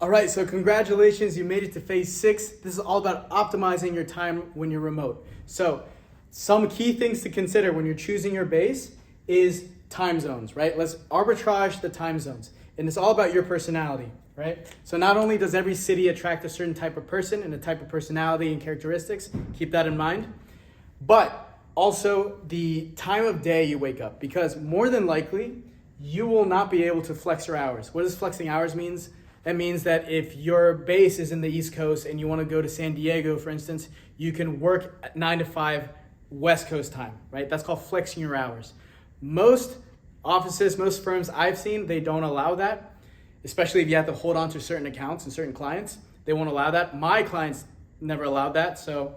All right, so congratulations, you made it to phase 6. This is all about optimizing your time when you're remote. So some key things to consider when you're choosing your base is time zones, right? Let's arbitrage the time zones. And it's all about your personality, right? So not only does every city attract a certain type of person and a type of personality and characteristics, keep that in mind, but also the time of day you wake up, because more than likely, you will not be able to flex your hours. What does flexing hours means? That means that if your base is in the East Coast and you want to go to San Diego, for instance, you can work at 9 to 5 West Coast time, right? That's called flexing your hours. Most offices, most firms I've seen, they don't allow that, especially if you have to hold on to certain accounts and certain clients. They won't allow that. My clients never allowed that, so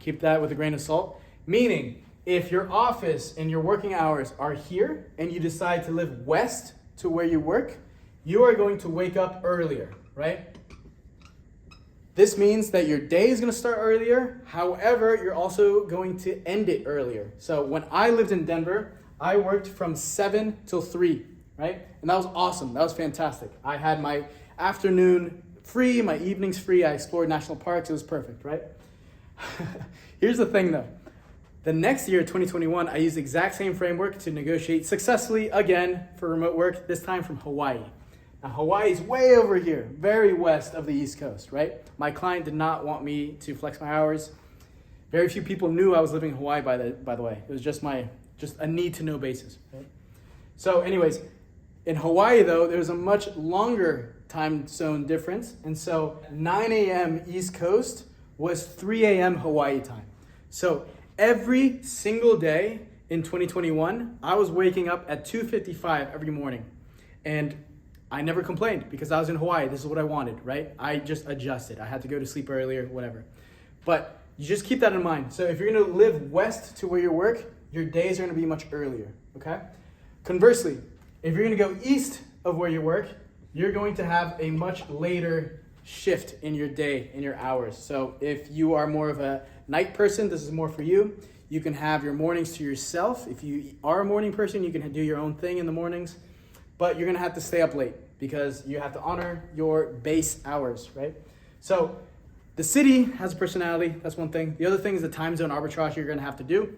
keep that with a grain of salt. Meaning, if your office and your working hours are here and you decide to live west to where you work, you are going to wake up earlier, right? This means that your day is going to start earlier. However, you're also going to end it earlier. So when I lived in Denver, I worked from 7 till 3, right? And that was awesome. That was fantastic. I had my afternoon free, my evenings free. I explored national parks. It was perfect, right? Here's the thing though. The next year, 2021, I used the exact same framework to negotiate successfully again for remote work, this time from Hawaii. Now, Hawaii is way over here, very west of the East Coast, right? My client did not want me to flex my hours. Very few people knew I was living in Hawaii, by the way. It was just a need to know basis, right? So anyways, in Hawaii though, there was a much longer time zone difference. And so 9 a.m. East Coast was 3 a.m. Hawaii time. So every single day in 2021, I was waking up at 2:55 every morning. And I never complained because I was in Hawaii. This is what I wanted, right? I just adjusted. I had to go to sleep earlier, whatever. But you just keep that in mind. So if you're gonna live west to where you work, your days are gonna be much earlier, okay? Conversely, if you're gonna go east of where you work, you're going to have a much later shift in your day, in your hours. So if you are more of a night person, this is more for you. You can have your mornings to yourself. If you are a morning person, you can do your own thing in the mornings. But you're gonna have to stay up late because you have to honor your base hours, right? So the city has a personality, that's one thing. The other thing is the time zone arbitrage you're gonna have to do.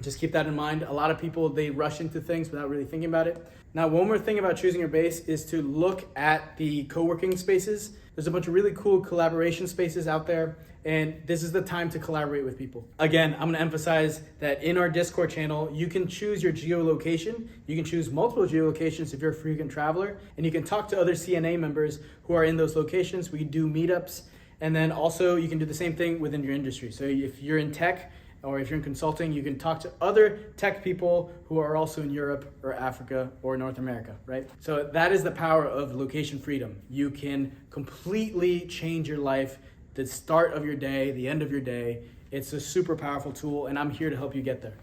Just keep that in mind. A lot of people, they rush into things without really thinking about it. Now, one more thing about choosing your base is to look at the co-working spaces. There's a bunch of really cool collaboration spaces out there, and this is the time to collaborate with people. Again, I'm gonna emphasize that in our Discord channel, you can choose your geolocation. You can choose multiple geolocations if you're a frequent traveler, and you can talk to other CNA members who are in those locations. We do meetups, and then also you can do the same thing within your industry. So if you're in tech, or if you're in consulting, you can talk to other tech people who are also in Europe or Africa or North America, right? So that is the power of location freedom. You can completely change your life, the start of your day, the end of your day. It's a super powerful tool, and I'm here to help you get there.